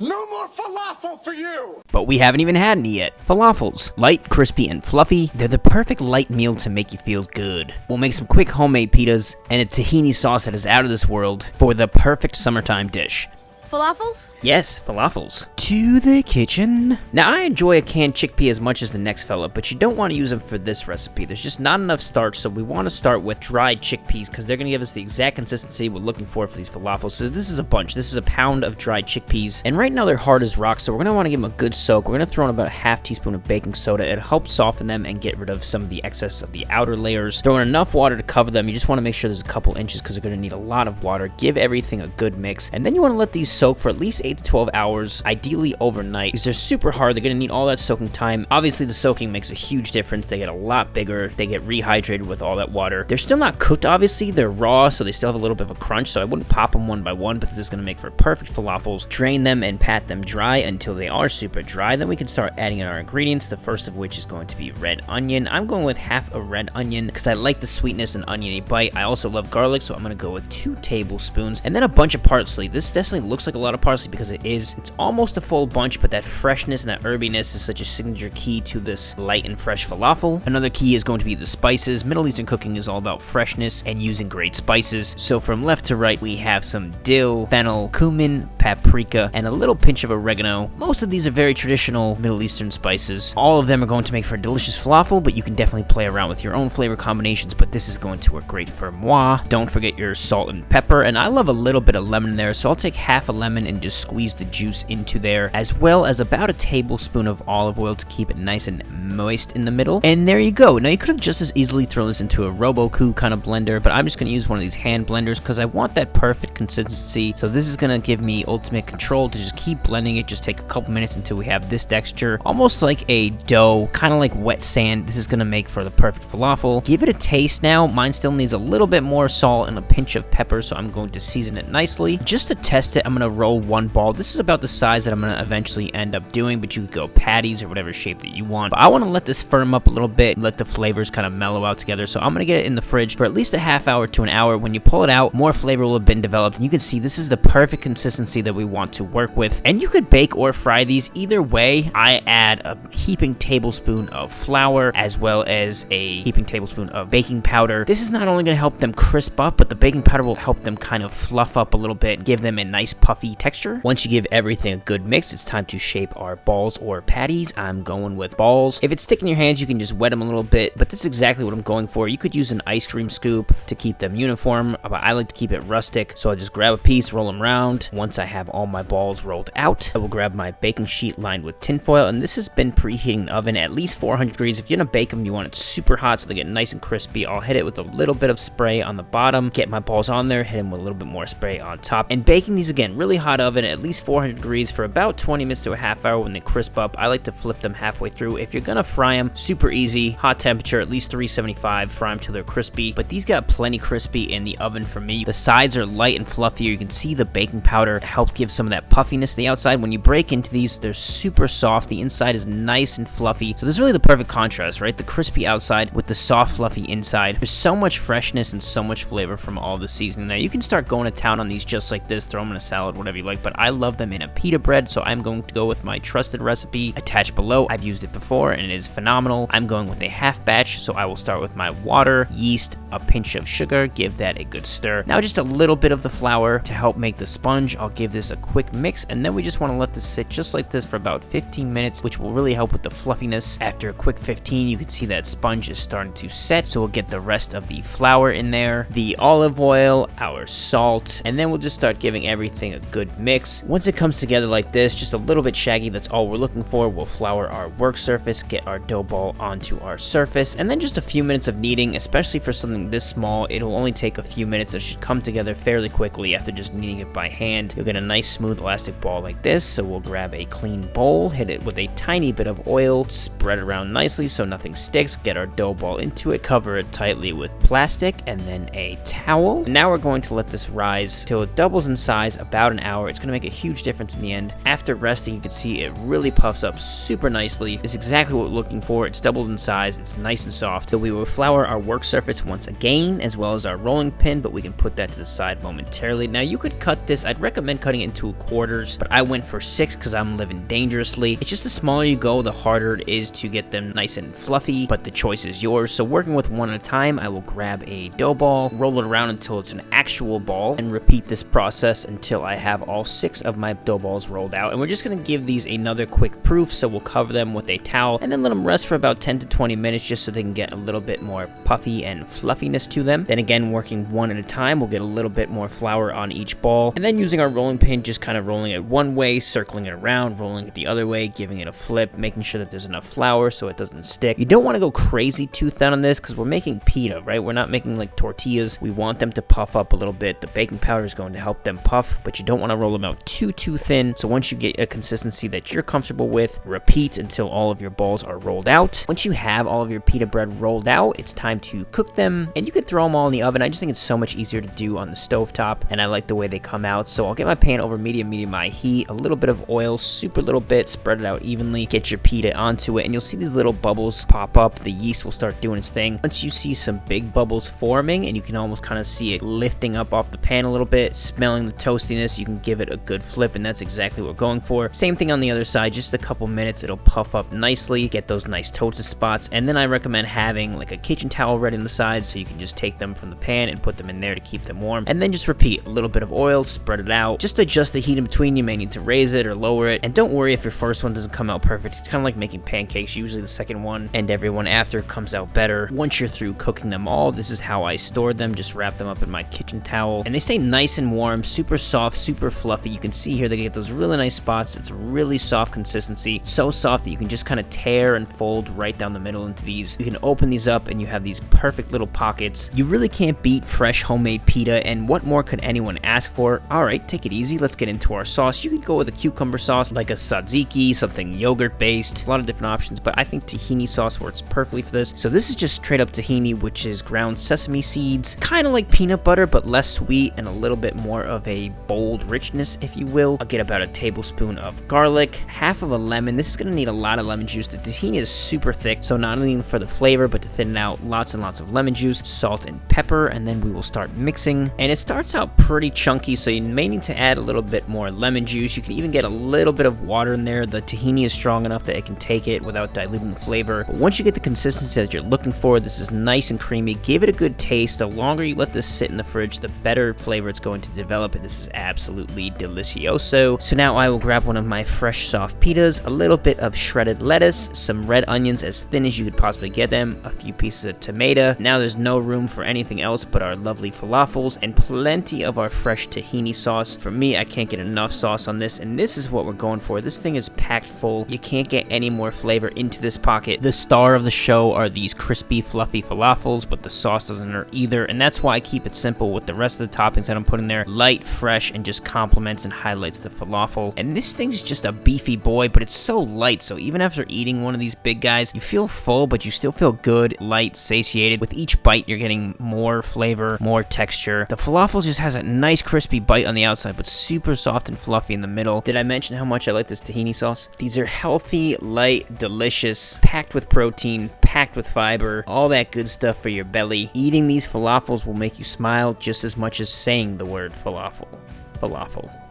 No more falafel for you! But we haven't even had any yet. Falafels. Light, crispy, and fluffy. They're the perfect light meal to make you feel good. We'll make some quick homemade pitas and a tahini sauce that is out of this world for the perfect summertime dish. Falafels? Yes, falafels. To the kitchen. Now, I enjoy a canned chickpea as much as the next fella, but you don't want to use them for this recipe. There's just not enough starch, so we want to start with dried chickpeas because they're going to give us the exact consistency we're looking for these falafels. So this is a bunch. This is a pound of dried chickpeas, and right now they're hard as rocks, so we're going to want to give them a good soak. We're going to throw in about a half teaspoon of baking soda. It helps soften them and get rid of some of the excess of the outer layers. Throw in enough water to cover them. You just want to make sure there's a couple inches because they're going to need a lot of water. Give everything a good mix, and then you want to let these soak for at least 8 to 12 hours, ideally overnight, because they're super hard. They're going to need all that soaking time. Obviously, the soaking makes a huge difference. They get a lot bigger. They get rehydrated with all that water. They're still not cooked, obviously. They're raw, so they still have a little bit of a crunch, so I wouldn't pop them one by one, but this is going to make for perfect falafels. Drain them and pat them dry until they are super dry. Then we can start adding in our ingredients, the first of which is going to be red onion. I'm going with half a red onion because I like the sweetness and oniony bite. I also love garlic, so I'm going to go with 2 tablespoons, and then a bunch of parsley. This definitely looks like a lot of parsley because it is. It's almost a full bunch, but that freshness and that herbiness is such a signature key to this light and fresh falafel. Another key is going to be the spices. Middle Eastern cooking is all about freshness and using great spices. So from left to right, we have some dill, fennel, cumin, paprika, and a little pinch of oregano. Most of these are very traditional Middle Eastern spices. All of them are going to make for a delicious falafel, but you can definitely play around with your own flavor combinations, but this is going to work great for moi. Don't forget your salt and pepper, and I love a little bit of lemon there, so I'll take half a lemon and just squeeze the juice into there, as well as about a tablespoon of olive oil to keep it nice and moist in the middle. And there you go. Now you could have just as easily thrown this into a Roku kind of blender, but I'm just going to use one of these hand blenders because I want that perfect consistency. So this is going to give me ultimate control to just keep blending it. Just take a couple minutes until we have this texture, almost like a dough, kind of like wet sand. This is going to make for the perfect falafel. Give it a taste now. Mine still needs a little bit more salt and a pinch of pepper, so I'm going to season it nicely. Just to test it, I'm going to roll one ball. This is about the size that I'm going to eventually end up doing, but you could go patties or whatever shape that you want. But I want to let this firm up a little bit, let the flavors kind of mellow out together. So I'm going to get it in the fridge for at least a half hour to an hour. When you pull it out, more flavor will have been developed, and you can see this is the perfect consistency that we want to work with. And you could bake or fry these either way. I add a heaping tablespoon of flour as well as a heaping tablespoon of baking powder. This is not only going to help them crisp up, but the baking powder will help them kind of fluff up a little bit and give them a nice puffy texture. Once you give everything a good mix, it's time to shape our balls or patties. I'm going with balls. If it's sticking in your hands, you can just wet them a little bit, but this is exactly what I'm going for. You could use an ice cream scoop to keep them uniform, but I like to keep it rustic, so I'll just grab a piece, roll them around. Once I have all my balls rolled out, I will grab my baking sheet lined with tin foil, and this has been preheating the oven at least 400 degrees. If you're gonna bake them, you want it super hot so they get nice and crispy. I'll hit it with a little bit of spray on the bottom, get my balls on there, hit them with a little bit more spray on top, and baking these again, really hot oven at least 400 degrees for about 20 minutes to a half hour. When they crisp up, I like to flip them halfway through. If you're gonna fry them, super easy, hot temperature, at least 375, fry them till they're crispy, but these got plenty crispy in the oven for me. The sides are light and fluffier. You can see the baking powder helped give some of that puffiness to the outside. When you break into these, they're super soft. The inside is nice and fluffy. So this is really the perfect contrast, right? The crispy outside with the soft, fluffy inside. There's so much freshness and so much flavor from all the seasoning. Now you can start going to town on these just like this, throw them in a salad, whatever you like, but I love them in a pita bread, so I'm going to go with my trusted recipe attached below. I've used it before and it is phenomenal. I'm going with a half batch, so I will start with my water, yeast, a pinch of sugar, give that a good stir. Now just a little bit of the flour to help make the sponge. I'll give this a quick mix, and then we just want to let this sit just like this for about 15 minutes, which will really help with the fluffiness. After a quick 15, you can see that sponge is starting to set, so we'll get the rest of the flour in there, the olive oil, our salt, and then we'll just start giving everything a good mix. Once it comes together like this, just a little bit shaggy, that's all we're looking for. We'll flour our work surface, get our dough ball onto our surface, and then just a few minutes of kneading. Especially for something this small, it'll only take a few minutes. It should come together fairly quickly after just kneading it by hand. You'll get a nice smooth elastic ball like this, so we'll grab a clean bowl, hit it with a tiny bit of oil, spread it around nicely so nothing sticks, get our dough ball into it, cover it tightly with plastic, and then a towel. Now we're going to let this rise till it doubles in size about about an hour. It's going to make a huge difference in the end. After resting, you can see it really puffs up super nicely. It's exactly what we're looking for. It's doubled in size. It's nice and soft. So we will flour our work surface once again, as well as our rolling pin, but we can put that to the side momentarily. Now you could cut this. I'd recommend cutting it into quarters, but I went for 6 because I'm living dangerously. It's just the smaller you go, the harder it is to get them nice and fluffy, but the choice is yours. So working with one at a time, I will grab a dough ball, roll it around until it's an actual ball, and repeat this process until I have all 6 of my dough balls rolled out. And we're just going to give these another quick proof, so we'll cover them with a towel and then let them rest for about 10 to 20 minutes just so they can get a little bit more puffy and fluffiness to them. Then again, working one at a time, we'll get a little bit more flour on each ball, and then using our rolling pin, just kind of rolling it one way, circling it around, rolling it the other way, giving it a flip, making sure that there's enough flour so it doesn't stick. You don't want to go crazy too thin on this because we're making pita, right? We're not making like tortillas. We want them to puff up a little bit. The baking powder is going to help them puff, but you don't want to roll them out too thin. So once you get a consistency that you're comfortable with, repeat until all of your balls are rolled out. Once you have all of your pita bread rolled out, it's time to cook them, and you could throw them all in the oven. I just think it's so much easier to do on the stovetop, and I like the way they come out. So I'll get my pan over medium high heat, a little bit of oil, super little bit, spread it out evenly, get your pita onto it, and you'll see these little bubbles pop up. The yeast will start doing its thing. Once you see some big bubbles forming, and you can almost kind of see it lifting up off the pan a little bit, smelling the toastiness, you can give it a good flip, and that's exactly what we're going for. Same thing on the other side, just a couple minutes, it'll puff up nicely, get those nice toasted spots, and then I recommend having like a kitchen towel ready on the side so you can just take them from the pan and put them in there to keep them warm, and then just repeat. A little bit of oil, spread it out, just adjust the heat in between. You may need to raise it or lower it, and don't worry if your first one doesn't come out perfect. It's kind of like making pancakes. Usually the second one and everyone after comes out better. Once you're through cooking them all, this is how I stored them. Just wrap them up in my kitchen towel, and they stay nice and warm, super soft, super fluffy. You can see here they get those really nice spots. It's a really soft consistency, so soft that you can just kind of tear and fold right down the middle into these. You can open these up and you have these perfect little pockets. You really can't beat fresh homemade pita, and what more could anyone ask for? All right, take it easy. Let's get into our sauce. You could go with a cucumber sauce, like a tzatziki, something yogurt based, a lot of different options, but I think tahini sauce works perfectly for this. So this is just straight up tahini, which is ground sesame seeds, kind of like peanut butter, but less sweet and a little bit more of a bold richness, if you will. I'll get about a tablespoon of garlic, half of a lemon. This is going to need a lot of lemon juice. The tahini is super thick, so not only for the flavor, but to thin it out, lots and lots of lemon juice, salt and pepper, and then we will start mixing. And it starts out pretty chunky, so you may need to add a little bit more lemon juice. You can even get a little bit of water in there. The tahini is strong enough that it can take it without diluting the flavor. But once you get the consistency that you're looking for, this is nice and creamy. Give it a good taste. The longer you let this sit in the fridge, the better flavor it's going to develop, and this is absolutely delicioso. So now I will grab one of my fresh soft pitas, a little bit of shredded lettuce, some red onions as thin as you could possibly get them, a few pieces of tomato. Now there's no room for anything else but our lovely falafels, and plenty of our fresh tahini sauce. For me, I can't get enough sauce on this, and this is what we're going for. This thing is packed full. You can't get any more flavor into this pocket. The star of the show are these crispy, fluffy falafels, but the sauce doesn't hurt either, and that's why I keep it simple with the rest of the toppings that I'm putting there. Light, fresh, and just complements and highlights the falafel. And this thing's just a beefy boy, but it's so light, so even after eating one of these big guys, you feel full, but you still feel good, light, satiated. With each bite, you're getting more flavor, more texture. The falafel just has a nice crispy bite on the outside, but super soft and fluffy in the middle. Did I mention how much I like this tahini sauce? These are healthy, light, delicious, packed with protein, packed with fiber, all that good stuff for your belly. Eating these falafels will make you smile just as much as saying the word falafel. Falafel.